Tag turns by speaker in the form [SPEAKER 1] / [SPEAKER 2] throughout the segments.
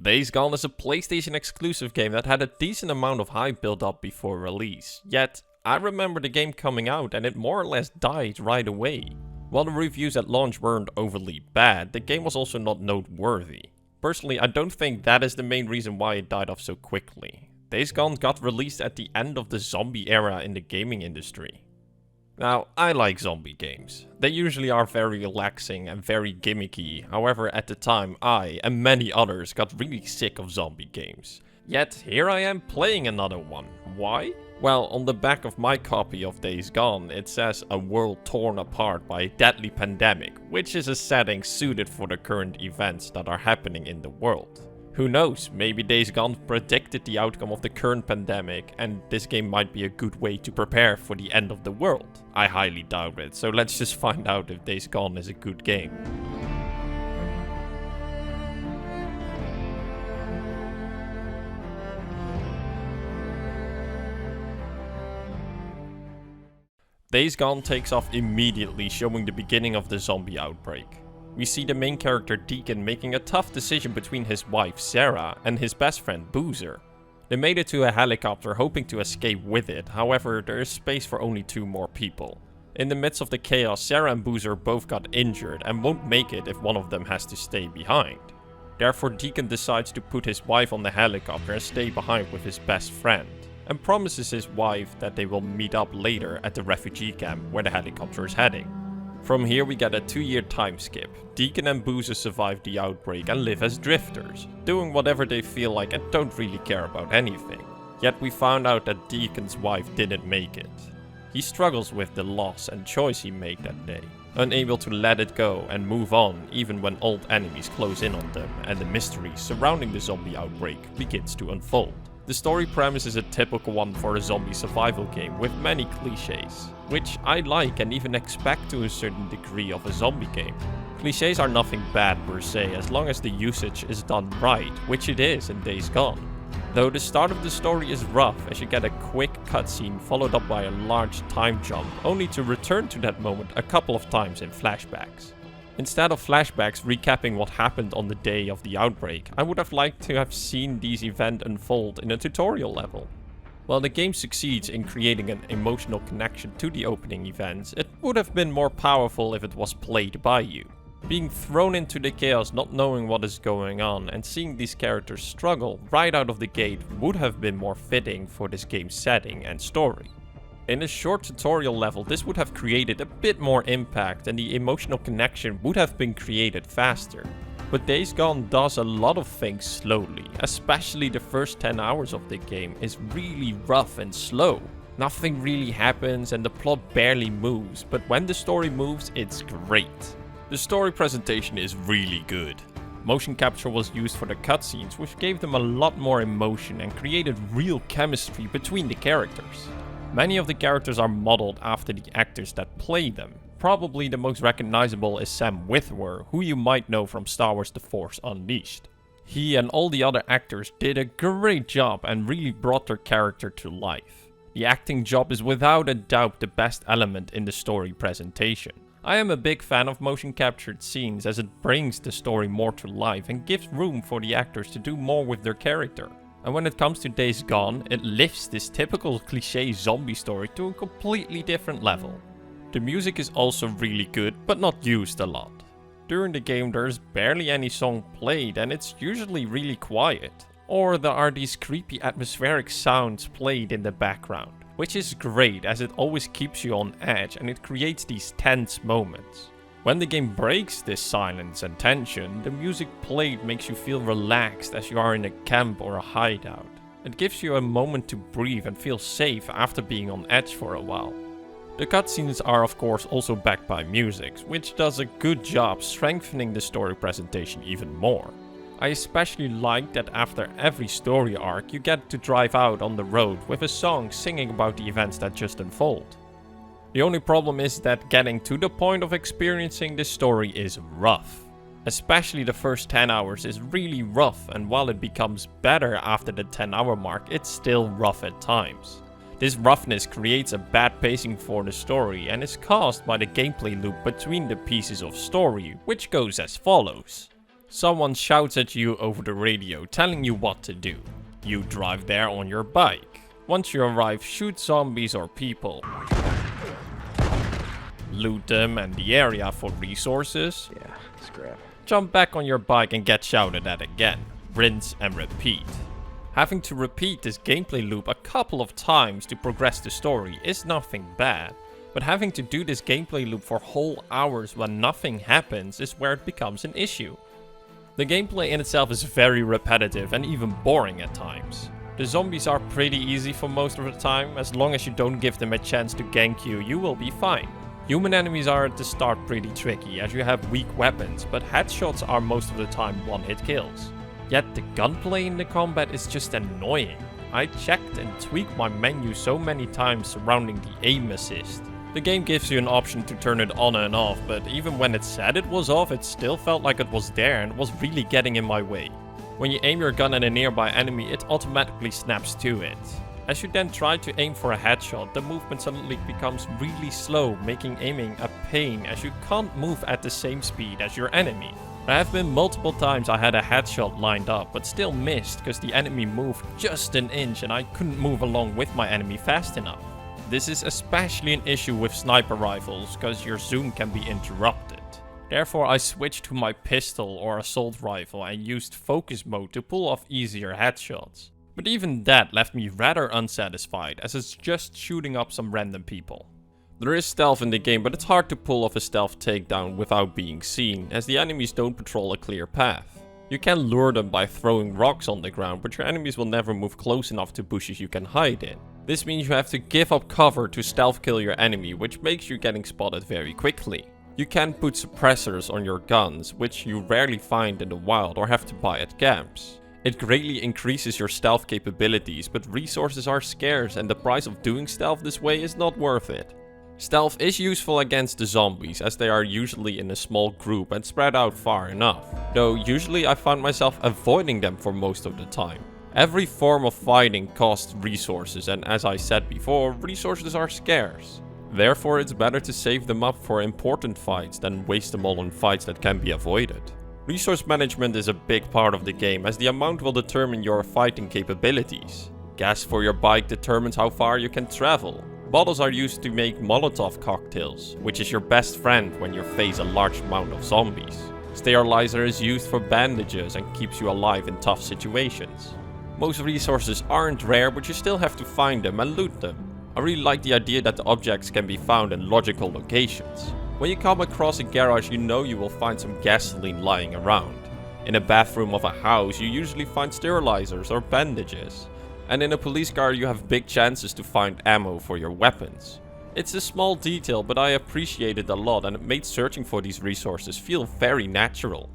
[SPEAKER 1] Days Gone is a PlayStation exclusive game that had a decent amount of hype built up before release, yet I remember the game coming out and it more or less died right away. While the reviews at launch weren't overly bad, the game was also not noteworthy. Personally, I don't think that is the main reason why it died off so quickly. Days Gone got released at the end of the zombie era in the gaming industry. Now, I like zombie games. They usually are very relaxing and very gimmicky, however at the time I and many others got really sick of zombie games. Yet here I am playing another one. Why? Well, on the back of my copy of Days Gone it says a world torn apart by a deadly pandemic, which is a setting suited for the current events that are happening in the world. Who knows, maybe Days Gone predicted the outcome of the current pandemic and this game might be a good way to prepare for the end of the world. I highly doubt it, so let's just find out if Days Gone is a good game. Days Gone takes off immediately, showing the beginning of the zombie outbreak. We see the main character Deacon making a tough decision between his wife Sarah and his best friend Boozer. They made it to a helicopter hoping to escape with it, however there is space for only 2 more people. In the midst of the chaos, Sarah and Boozer both got injured and won't make it if one of them has to stay behind. Therefore Deacon decides to put his wife on the helicopter and stay behind with his best friend, and promises his wife that they will meet up later at the refugee camp where the helicopter is heading. From here we get a 2-year time skip. Deacon and Boozer survive the outbreak and live as drifters, doing whatever they feel like and don't really care about anything. Yet we found out that Deacon's wife didn't make it. He struggles with the loss and choice he made that day, unable to let it go and move on even when old enemies close in on them and the mystery surrounding the zombie outbreak begins to unfold. The story premise is a typical one for a zombie survival game with many cliches, which I like and even expect to a certain degree of a zombie game. Cliches are nothing bad per se as long as the usage is done right, which it is in Days Gone. Though the start of the story is rough as you get a quick cutscene followed up by a large time jump, only to return to that moment a couple of times in flashbacks. Instead of flashbacks recapping what happened on the day of the outbreak, I would have liked to have seen these events unfold in a tutorial level. While the game succeeds in creating an emotional connection to the opening events, it would have been more powerful if it was played by you. Being thrown into the chaos, not knowing what is going on, and seeing these characters struggle right out of the gate would have been more fitting for this game's setting and story. In a short tutorial level, this would have created a bit more impact and the emotional connection would have been created faster. But Days Gone does a lot of things slowly, especially the first 10 hours of the game is really rough and slow. Nothing really happens and the plot barely moves, but when the story moves, it's great. The story presentation is really good. Motion capture was used for the cutscenes, which gave them a lot more emotion and created real chemistry between the characters. Many of the characters are modeled after the actors that play them. Probably the most recognizable is Sam Witwer, who you might know from Star Wars The Force Unleashed. He and all the other actors did a great job and really brought their character to life. The acting job is without a doubt the best element in the story presentation. I am a big fan of motion captured scenes as it brings the story more to life and gives room for the actors to do more with their character. And when it comes to Days Gone, it lifts this typical cliché zombie story to a completely different level. The music is also really good, but not used a lot. During the game there's barely any song played and it's usually really quiet. Or there are these creepy atmospheric sounds played in the background, which is great as it always keeps you on edge and it creates these tense moments. When the game breaks this silence and tension, the music played makes you feel relaxed as you are in a camp or a hideout. It gives you a moment to breathe and feel safe after being on edge for a while. The cutscenes are of course also backed by music, which does a good job strengthening the story presentation even more. I especially like that after every story arc you get to drive out on the road with a song singing about the events that just unfold. The only problem is that getting to the point of experiencing this story is rough. Especially the first 10 hours is really rough, and while it becomes better after the 10-hour mark, it's still rough at times. This roughness creates a bad pacing for the story and is caused by the gameplay loop between the pieces of story, which goes as follows. Someone shouts at you over the radio telling you what to do. You drive there on your bike. Once you arrive, shoot zombies or people. Loot them and the area for resources.
[SPEAKER 2] Yeah, scrap.
[SPEAKER 1] Jump back on your bike and get shouted at again. Rinse and repeat. Having to repeat this gameplay loop a couple of times to progress the story is nothing bad. But having to do this gameplay loop for whole hours when nothing happens is where it becomes an issue. The gameplay in itself is very repetitive and even boring at times. The zombies are pretty easy for most of the time. As long as you don't give them a chance to gank you, you will be fine. Human enemies are at the start pretty tricky as you have weak weapons, but headshots are most of the time one-hit kills. Yet the gunplay in the combat is just annoying. I checked and tweaked my menu so many times surrounding the aim assist. The game gives you an option to turn it on and off, but even when it said it was off, it still felt like it was there and was really getting in my way. When you aim your gun at a nearby enemy, it automatically snaps to it. As you then try to aim for a headshot, the movement suddenly becomes really slow, making aiming a pain as you can't move at the same speed as your enemy. There have been multiple times I had a headshot lined up, but still missed because the enemy moved just an inch and I couldn't move along with my enemy fast enough. This is especially an issue with sniper rifles, because your zoom can be interrupted. Therefore I switched to my pistol or assault rifle and used focus mode to pull off easier headshots. But even that left me rather unsatisfied, as it's just shooting up some random people. There is stealth in the game, but it's hard to pull off a stealth takedown without being seen, as the enemies don't patrol a clear path. You can lure them by throwing rocks on the ground, but your enemies will never move close enough to bushes you can hide in. This means you have to give up cover to stealth kill your enemy, which makes you getting spotted very quickly. You can put suppressors on your guns, which you rarely find in the wild or have to buy at camps. It greatly increases your stealth capabilities, but resources are scarce and the price of doing stealth this way is not worth it. Stealth is useful against the zombies, as they are usually in a small group and spread out far enough, though usually I find myself avoiding them for most of the time. Every form of fighting costs resources, and as I said before, resources are scarce. Therefore it's better to save them up for important fights than waste them all on fights that can be avoided. Resource management is a big part of the game, as the amount will determine your fighting capabilities. Gas for your bike determines how far you can travel. Bottles are used to make Molotov cocktails, which is your best friend when you face a large amount of zombies. Sterilizer is used for bandages and keeps you alive in tough situations. Most resources aren't rare, but you still have to find them and loot them. I really like the idea that the objects can be found in logical locations. When you come across a garage, you know you will find some gasoline lying around. In a bathroom of a house, you usually find sterilizers or bandages. And in a police car, you have big chances to find ammo for your weapons. It's a small detail, but I appreciate it a lot, and it made searching for these resources feel very natural.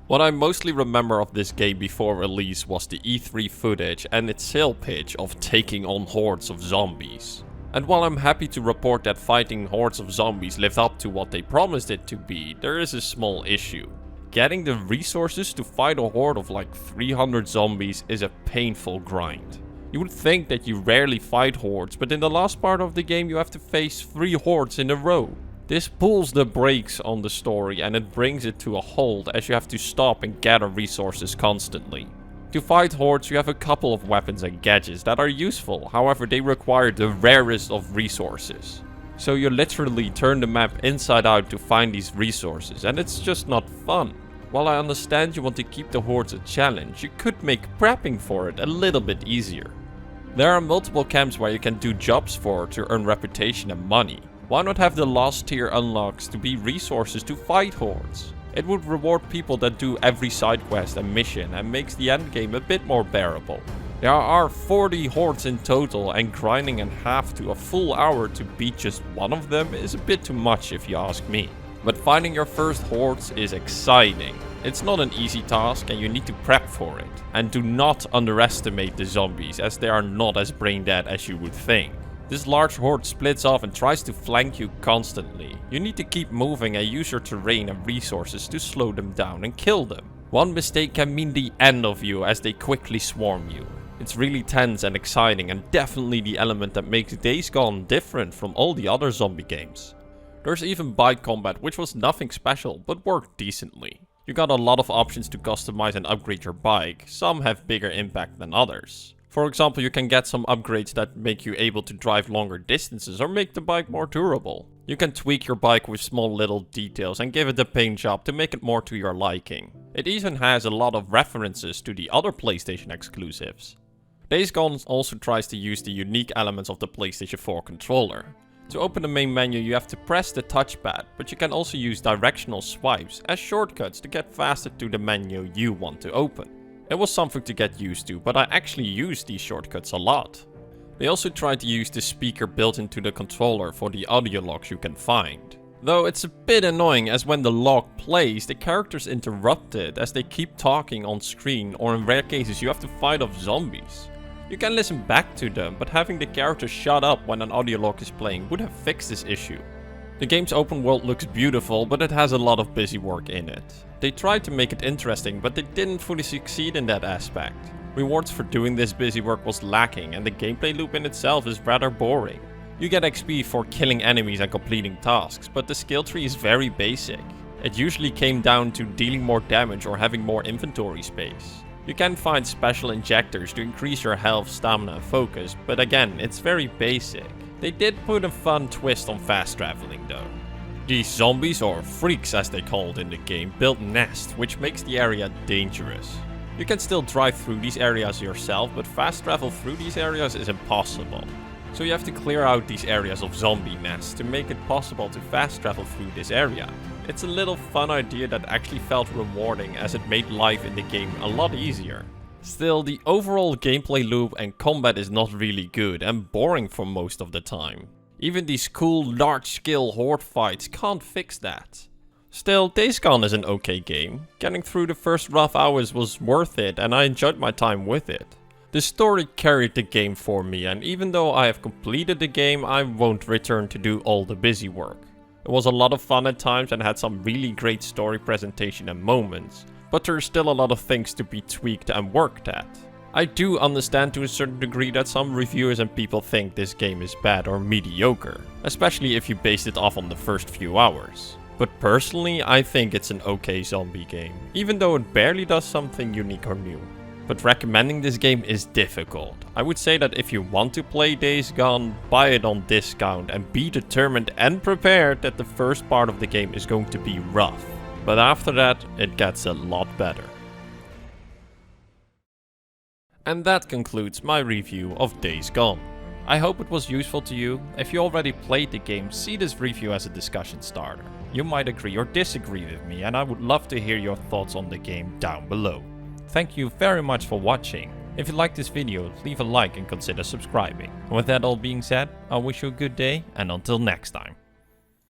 [SPEAKER 1] What I mostly remember of this game before release was the E3 footage and its sale pitch of taking on hordes of zombies. And while I'm happy to report that fighting hordes of zombies lived up to what they promised it to be, there is a small issue. Getting the resources to fight a horde of like 300 zombies is a painful grind. You would think that you rarely fight hordes, but in the last part of the game you have to face 3 hordes in a row. This pulls the brakes on the story and it brings it to a halt, as you have to stop and gather resources constantly. To fight hordes you have a couple of weapons and gadgets that are useful, however they require the rarest of resources. So you literally turn the map inside out to find these resources, and it's just not fun. While I understand you want to keep the hordes a challenge, you could make prepping for it a little bit easier. There are multiple camps where you can do jobs for to earn reputation and money. Why not have the last tier unlocks to be resources to fight hordes? It would reward people that do every side quest and mission and makes the endgame a bit more bearable. There are 40 hordes in total, and grinding in half to a full hour to beat just one of them is a bit too much if you ask me. But finding your first hordes is exciting. It's not an easy task and you need to prep for it. And do not underestimate the zombies, as they are not as brain dead as you would think. This large horde splits off and tries to flank you constantly. You need to keep moving and use your terrain and resources to slow them down and kill them. One mistake can mean the end of you, as they quickly swarm you. It's really tense and exciting, and definitely the element that makes Days Gone different from all the other zombie games. There's even bike combat, which was nothing special but worked decently. You got a lot of options to customize and upgrade your bike, some have bigger impact than others. For example, you can get some upgrades that make you able to drive longer distances or make the bike more durable. You can tweak your bike with small little details and give it a paint job to make it more to your liking. It even has a lot of references to the other PlayStation exclusives. Days Gone also tries to use the unique elements of the PlayStation 4 controller. To open the main menu you have to press the touchpad, but you can also use directional swipes as shortcuts to get faster to the menu you want to open. It was something to get used to, but I actually used these shortcuts a lot. They also tried to use the speaker built into the controller for the audio logs you can find. Though it's a bit annoying as when the log plays, the character's interrupted as they keep talking on screen, or in rare cases you have to fight off zombies. You can listen back to them, but having the character shut up when an audio log is playing would have fixed this issue. The game's open world looks beautiful, but it has a lot of busy work in it. They tried to make it interesting, but they didn't fully succeed in that aspect. Rewards for doing this busy work was lacking, and the gameplay loop in itself is rather boring. You get XP for killing enemies and completing tasks, but the skill tree is very basic. It usually came down to dealing more damage or having more inventory space. You can find special injectors to increase your health, stamina and focus, but again, it's very basic. They did put a fun twist on fast traveling though. These zombies, or freaks as they called in the game, build nests, which makes the area dangerous. You can still drive through these areas yourself, but fast travel through these areas is impossible. So you have to clear out these areas of zombie nests to make it possible to fast travel through this area. It's a little fun idea that actually felt rewarding as it made life in the game a lot easier. Still, the overall gameplay loop and combat is not really good and boring for most of the time. Even these cool large-scale horde fights can't fix that. Still, Days Gone is an okay game. Getting through the first rough hours was worth it and I enjoyed my time with it. The story carried the game for me, and even though I have completed the game, I won't return to do all the busy work. It was a lot of fun at times and had some really great story presentation and moments, but there's still a lot of things to be tweaked and worked at. I do understand to a certain degree that some reviewers and people think this game is bad or mediocre, especially if you base it off on the first few hours. But personally, I think it's an okay zombie game, even though it barely does something unique or new. But recommending this game is difficult. I would say that if you want to play Days Gone, buy it on discount and be determined and prepared that the first part of the game is going to be rough. But after that, it gets a lot better. And that concludes my review of Days Gone. I hope it was useful to you. If you already played the game, see this review as a discussion starter. You might agree or disagree with me, and I would love to hear your thoughts on the game down below. Thank you very much for watching. If you liked this video, leave a like and consider subscribing. And with that all being said, I wish you a good day and until next time.